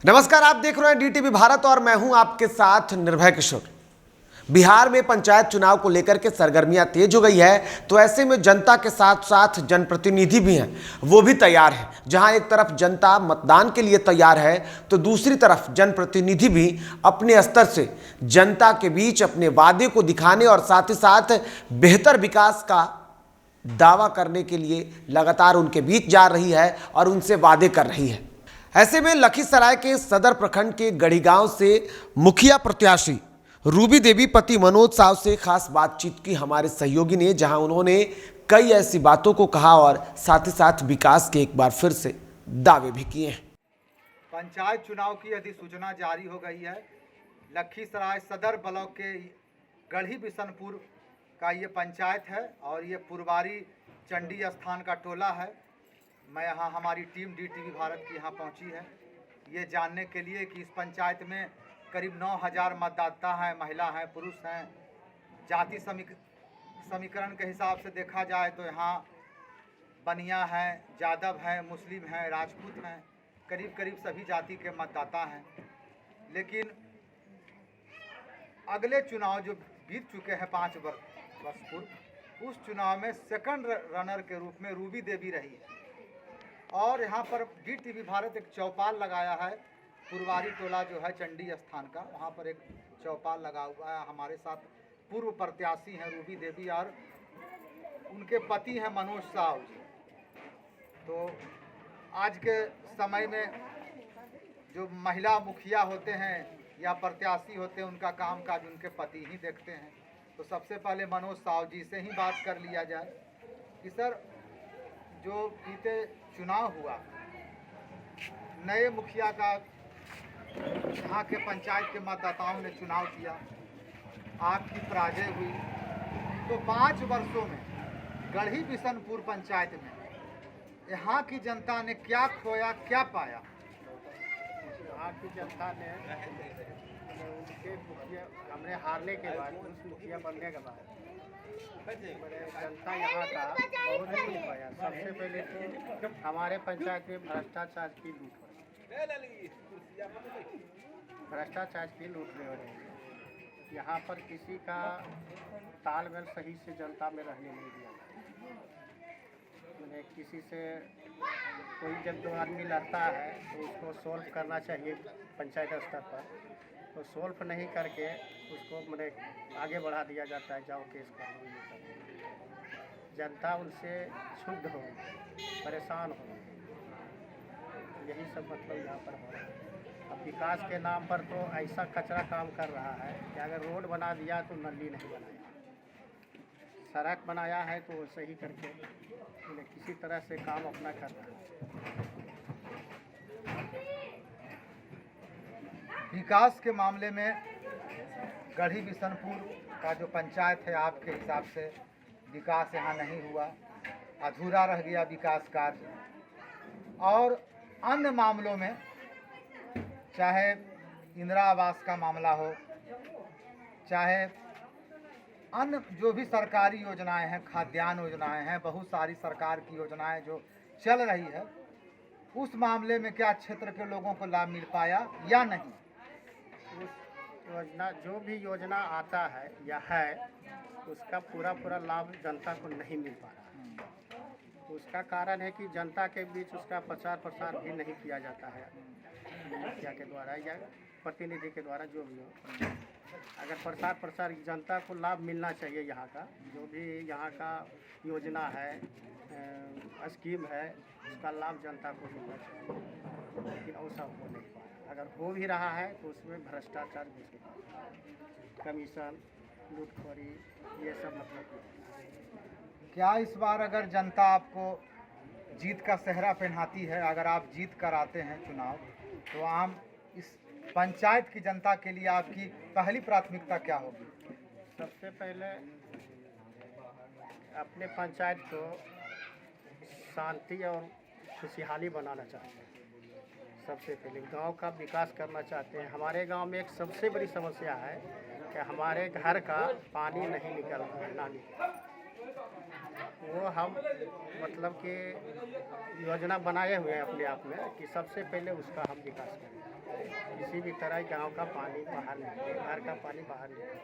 नमस्कार, आप देख रहे हैं डीटीवी भारत और मैं हूं आपके साथ निर्भय किशोर। बिहार में पंचायत चुनाव को लेकर के सरगर्मियां तेज हो गई है, तो ऐसे में जनता के साथ साथ जनप्रतिनिधि भी हैं, वो भी तैयार हैं। जहां एक तरफ जनता मतदान के लिए तैयार है, तो दूसरी तरफ जनप्रतिनिधि भी अपने स्तर से जनता के बीच अपने वादे को दिखाने और साथ ही साथ बेहतर विकास का दावा करने के लिए लगातार उनके बीच जा रही है और उनसे वादे कर रही है। ऐसे में लखीसराय के सदर प्रखंड के गढ़ी गांव से मुखिया प्रत्याशी रूबी देवी पति मनोज साव से खास बातचीत की हमारे सहयोगी ने, जहां उन्होंने कई ऐसी बातों को कहा और साथ ही साथ विकास के एक बार फिर से दावे भी किए हैं। पंचायत चुनाव की अधिसूचना जारी हो गई है। लखीसराय सदर ब्लॉक के गढ़ी बिशनपुर का ये पंचायत है और ये पुरवारी चंडी स्थान का टोला है। मैं यहाँ हमारी टीम डीटीवी भारत की यहाँ पहुँची है ये जानने के लिए कि इस पंचायत में करीब 9000 मतदाता हैं, महिला हैं, पुरुष हैं। जाति समीकरण के हिसाब से देखा जाए तो यहाँ बनिया हैं, यादव हैं, मुस्लिम हैं, राजपूत हैं, करीब करीब सभी जाति के मतदाता हैं। लेकिन अगले चुनाव जो बीत चुके हैं 5 वर्ष पूर्व, उस चुनाव में सेकंड रनर के रूप में रूबी देवी रही है। और यहाँ पर डीटीवी भारत एक चौपाल लगाया है। पुरवारी टोला जो है चंडी स्थान का, वहाँ पर एक चौपाल लगा हुआ है। हमारे साथ पूर्व प्रत्याशी हैं रूबी देवी और उनके पति हैं मनोज साव जी। तो आज के समय में जो महिला मुखिया होते हैं या प्रत्याशी होते हैं, उनका काम काज उनके पति ही देखते हैं। तो सबसे पहले मनोज साव जी से ही बात कर लिया जाए कि सर, जो बीते चुनाव हुआ, नए मुखिया का यहाँ के पंचायत के मतदाताओं ने चुनाव किया, आपकी पराजय हुई, तो 5 वर्षों में गढ़ी बिशनपुर पंचायत में यहाँ की जनता ने क्या खोया, क्या पाया? यहाँ की जनता ने उनके मुखिया, हमने हारने के बाद, उस मुखिया बनने के बाद जनता यहाँ का बहुत कुछ पाया। सबसे पहले तो हमारे पंचायत में भ्रष्टाचार की लूट हो रही है। यहाँ पर किसी का तालमेल सही से जनता में रहने नहीं दिया। मैंने किसी से कोई जब 2 आदमी लड़ता है तो उसको सॉल्व करना चाहिए पंचायत स्तर पर, तो सॉल्व नहीं करके उसको मैंने आगे बढ़ा दिया जाता है, जाओ केस करो। जनता उनसे क्षुब्ध हो, परेशान हो, यही सब मतलब यहाँ पर हो रहा है। अब विकास के नाम पर तो ऐसा कचरा काम कर रहा है कि अगर रोड बना दिया तो नली नहीं बनाया, सड़क बनाया है तो सही करके किसी तरह से काम अपना कर रहा है। विकास के मामले में गढ़ी बिशनपुर का जो पंचायत है, आपके हिसाब से विकास यहाँ नहीं हुआ, अधूरा रह गया विकास कार्य। और अन्य मामलों में, चाहे इंदिरा आवास का मामला हो, चाहे अन्य जो भी सरकारी योजनाएं हैं, खाद्यान्न योजनाएं हैं, बहुत सारी सरकार की योजनाएं जो चल रही है, उस मामले में क्या क्षेत्र के लोगों को लाभ मिल पाया या नहीं? योजना, जो भी योजना आता है या है, उसका पूरा लाभ जनता को नहीं मिल पा रहा। उसका कारण है कि जनता के बीच उसका प्रचार प्रसार भी नहीं किया जाता है मुखिया के द्वारा या प्रतिनिधि के द्वारा, जो भी हो। अगर प्रसार जनता को लाभ मिलना चाहिए, यहाँ का जो भी यहाँ का योजना है, स्कीम है, उसका लाभ जनता को मिलना चाहिए, लेकिन वो सब हो नहीं पा रहा। अगर हो भी रहा है तो उसमें भ्रष्टाचार घुस, कमीशन, लूटखोरी, ये सब मतलब। क्या इस बार अगर जनता आपको जीत का सेहरा पहनाती है, अगर आप जीत कर आते हैं चुनाव, तो आम इस पंचायत की जनता के लिए आपकी पहली प्राथमिकता क्या होगी? सबसे पहले अपने पंचायत को शांति और खुशहाली बनाना चाहते हैं। सबसे पहले गांव का विकास करना चाहते हैं। हमारे गांव में एक सबसे बड़ी समस्या है कि हमारे घर का पानी नहीं निकल रहा है, नाली। वो हम मतलब कि योजना बनाए हुए हैं अपने आप में कि सबसे पहले उसका हम विकास करें। किसी भी तरह गांव का पानी बाहर निकले, घर का पानी बाहर निकले,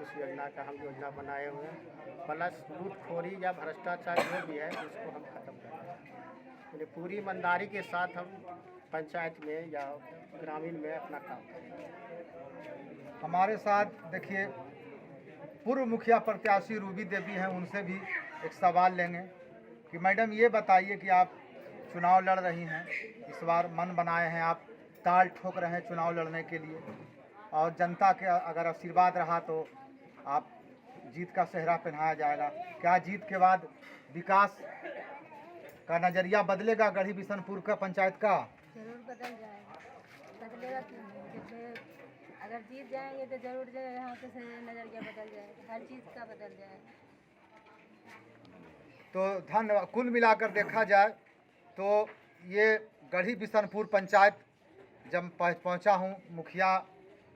उस योजना का हम योजना बनाए हुए हैं। प्लस लूटखोरी या भ्रष्टाचार जो भी है उसको हम खत्म कर रहे हैं। यानी पूरी ईमानदारी के साथ हम पंचायत में या ग्रामीण में अपना काम करें। हमारे साथ देखिए पूर्व मुखिया प्रत्याशी रूबी देवी हैं, उनसे भी एक सवाल लेंगे कि मैडम ये बताइए कि आप चुनाव लड़ रही हैं, इस बार मन बनाए हैं, आप ताल ठोक रहे हैं चुनाव लड़ने के लिए, और जनता के अगर आशीर्वाद रहा तो आप जीत का सेहरा पहनाया जाएगा। क्या जीत के बाद विकास का नज़रिया बदलेगा गढ़ी बिशनपुर का पंचायत का? जरूर बदल जाएगा, बदलेगा क्यों नहीं? जैसे अगर जीत जाएंगे तो जरूर जो यहाँ से नज़रिया बदल जाएगा, हर चीज़ का बदल जाएगा। तो धन्यवाद। कुल मिलाकर देखा जाए तो ये गढ़ी बिशनपुर पंचायत जब पहुंचा हूं,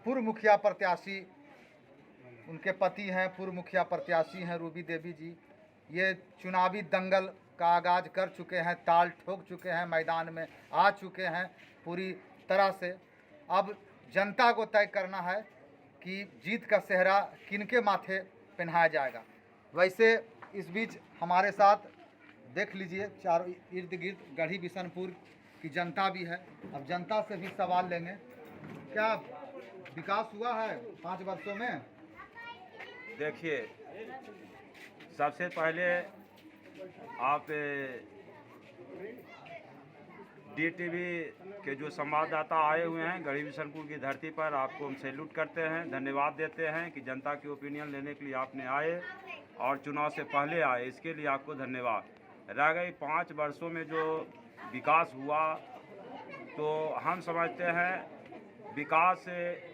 पूर्व मुखिया प्रत्याशी उनके पति हैं, पूर्व मुखिया प्रत्याशी हैं रूबी देवी जी। ये चुनावी दंगल का आगाज कर चुके हैं, ताल ठोक चुके हैं, मैदान में आ चुके हैं पूरी तरह से। अब जनता को तय करना है कि जीत का सेहरा किनके माथे पहनाया जाएगा। वैसे इस बीच हमारे साथ देख लीजिए चारों इर्द गिर्द गढ़ी बिशनपुर की जनता भी है। अब जनता से भी सवाल लेंगे, क्या विकास हुआ है 5 वर्षों में? देखिए, सबसे पहले आप DTV के जो संवाददाता आए हुए हैं गढ़ी बिशनपुर की धरती पर, आपको हम सैल्यूट करते हैं, धन्यवाद देते हैं कि जनता की ओपिनियन लेने के लिए आपने आए और चुनाव से पहले आए, इसके लिए आपको धन्यवाद। रह गई 5 वर्षों में जो विकास हुआ, तो हम समझते हैं विकास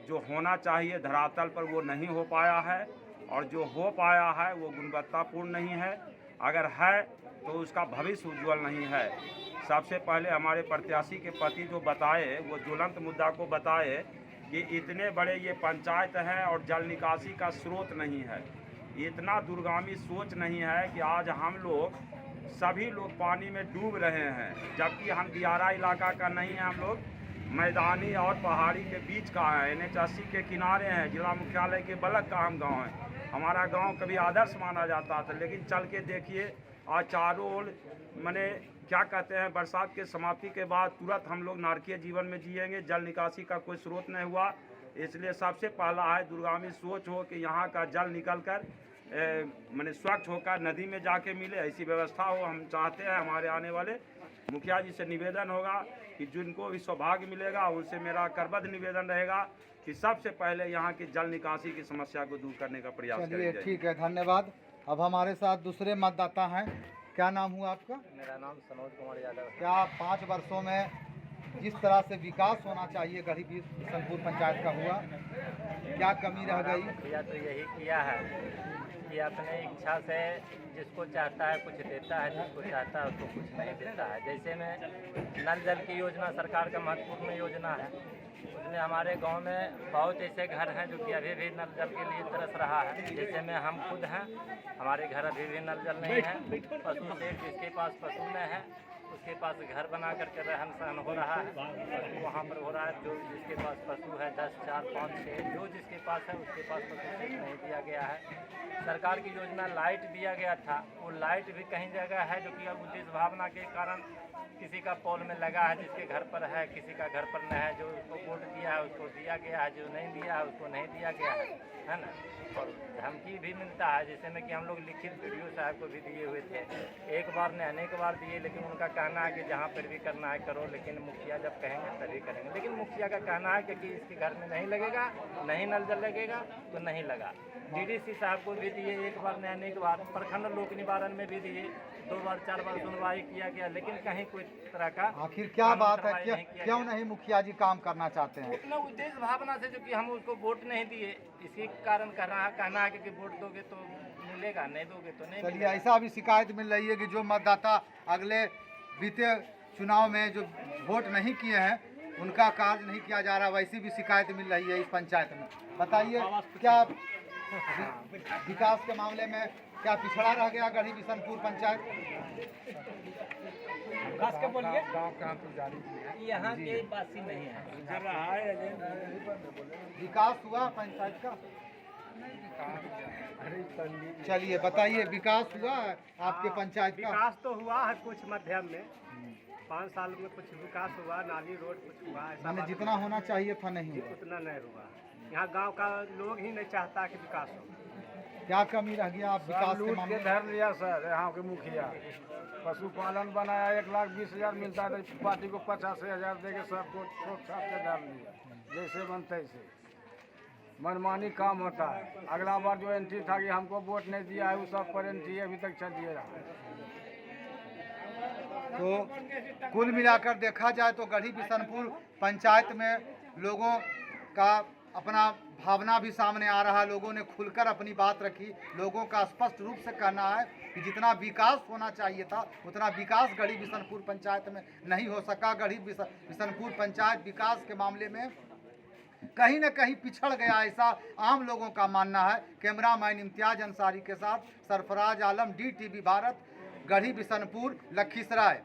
जो होना चाहिए धरातल पर वो नहीं हो पाया है, और जो हो पाया है वो गुणवत्तापूर्ण नहीं है। अगर है तो उसका भविष्य उज्जवल नहीं है। सबसे पहले हमारे प्रत्याशी के पति जो बताए, वो ज्वलंत मुद्दा को बताए कि इतने बड़े ये पंचायत हैं और जल निकासी का स्रोत नहीं है। इतना दूरगामी सोच नहीं है कि आज हम लोग सभी लोग पानी में डूब रहे हैं, जबकि हम दियारा इलाका का नहीं है, हम लोग मैदानी और पहाड़ी के बीच का है, NH80 के किनारे हैं, जिला मुख्यालय के बलग का हम गाँव है। हमारा गांव कभी आदर्श माना जाता था, लेकिन चल के देखिए आज चारों ओर माने क्या कहते हैं, बरसात के समाप्ति के बाद तुरंत हम लोग नारकीय जीवन में जिएंगे, जल निकासी का कोई स्रोत नहीं हुआ। इसलिए सबसे पहला है दूरगामी सोच हो कि यहाँ का जल निकल कर माने स्वच्छ होकर नदी में जाके मिले, ऐसी व्यवस्था हो हम चाहते हैं। हमारे आने वाले मुखिया जी से निवेदन होगा कि जिनको भी सौभाग्य मिलेगा उनसे मेरा करबद्ध निवेदन रहेगा कि सबसे पहले यहाँ की जल निकासी की समस्या को दूर करने का प्रयास करें। चलिए ठीक है, धन्यवाद। अब हमारे साथ दूसरे मतदाता हैं। क्या नाम हुआ आपका? मेरा नाम सनोज कुमार यादव है। क्या 5 वर्षों में जिस तरह से विकास होना चाहिए गढ़ी बिशनपुर पंचायत का हुआ, क्या कमी रह गई? मुखिया तो यही किया है कि अपने इच्छा से जिसको चाहता है कुछ देता है, जिसको चाहता है उसको कुछ नहीं देता है। जैसे में नल जल की योजना सरकार का महत्वपूर्ण योजना है, उसमें हमारे गांव में बहुत ऐसे घर हैं जो कि अभी भी नल जल के लिए तरस रहा है। जैसे में हम खुद हैं, हमारे घर अभी भी नल जल नहीं है। पशु सेठ जिसके पास पशु नहीं है उसके पास घर बना करके रहन सहन हो रहा है, पशु वहाँ पर हो रहा है। जो जिसके पास पशु है 10, 4, 5, 6 जो जिसके पास है उसके पास पशु सेठ नहीं दिया गया है। सरकार की योजना लाइट दिया गया था, वो लाइट भी कहीं जगह है जो कि अब उद्देश्य भावना के कारण किसी का पोल में लगा है, जिसके घर पर है, किसी का घर पर नहीं है। जो उसको वोट दिया है उसको दिया गया है, जो नहीं दिया है उसको नहीं दिया गया है ना। और धमकी भी मिलता है, जैसे में कि हम लोग लिखित वीडियो साहब को भी दिए हुए थे, एक बार ने अनेक बार दिए, लेकिन उनका कहना है कि जहाँ पर भी करना है करो, लेकिन मुखिया जब कहेंगे तभी करेंगे। लेकिन मुखिया का कहना है कि इसके घर में नहीं लगेगा, नहीं नल जल लगेगा तो नहीं लगा। DDC साहब को भी दिए, एक बार ने अनेक बार, प्रखंड लोक निवारण में भी दिए, 2 बार 4 बार सुनवाई किया गया, लेकिन कहीं कोई तरह का आखिर क्या बात है, क्यों नहीं मुखिया जी काम करना चाहते हैं? उतना उद्देश्य भावना से जो कि हम उसको वोट नहीं दिए, इसी कारण कहना है कि वोट दोगे तो मिलेगा, नहीं दोगे तो नहीं। चलिए, ऐसा भी शिकायत मिल रही है कि जो मतदाता अगले बीते चुनाव में जो वोट नहीं किए हैं उनका कार्य नहीं किया जा रहा, वैसी भी शिकायत मिल रही है इस पंचायत में। बताइए क्या विकास के मामले में क्या पिछड़ा रह गया गढ़ी बिशनपुर पंचायत? यहाँ के वासी नहीं है। विकास हुआ पंचायत का? चलिए बताइए, विकास हुआ आपके पंचायत का? विकास तो हुआ है कुछ मध्यम में, 5 साल में कुछ विकास हुआ, नाली रोड कुछ हुआ, ऐसा मैंने बात जितना होना चाहिए था नहीं हुआ। उतना नहीं हुआ। यहाँ गांव का लोग ही नहीं चाहता कि विकास हो। क्या कमी रह गया आप विकास के मामले में? धर लिया सर यहाँ के मुखिया। पशुपालन बनाया 1,20,000 मिलता है, पार्टी को 85,000 देके सबको छोट छाप के डाल दिया, जैसे मन तैसे मनमानी काम होता है। अगला बार जो एंट्री था कि हमको वोट नहीं दिया है, वो सब पर एंट्री अभी तक चलिए रहा है। तो कुल मिलाकर देखा जाए तो गढ़ी बिशनपुर पंचायत में लोगों का अपना भावना भी सामने आ रहा है। लोगों ने खुलकर अपनी बात रखी। लोगों का स्पष्ट रूप से कहना है कि जितना विकास होना चाहिए था उतना विकास गढ़ी बिशनपुर पंचायत में नहीं हो सका। गढ़ी बिशनपुर पंचायत विकास के मामले में कहीं न कहीं पिछड़ गया, ऐसा आम लोगों का मानना है। कैमरामैन इम्तियाज अंसारी के साथ सरफराज आलम, DTV भारत, गढ़ी बिशनपुर, लखीसराय।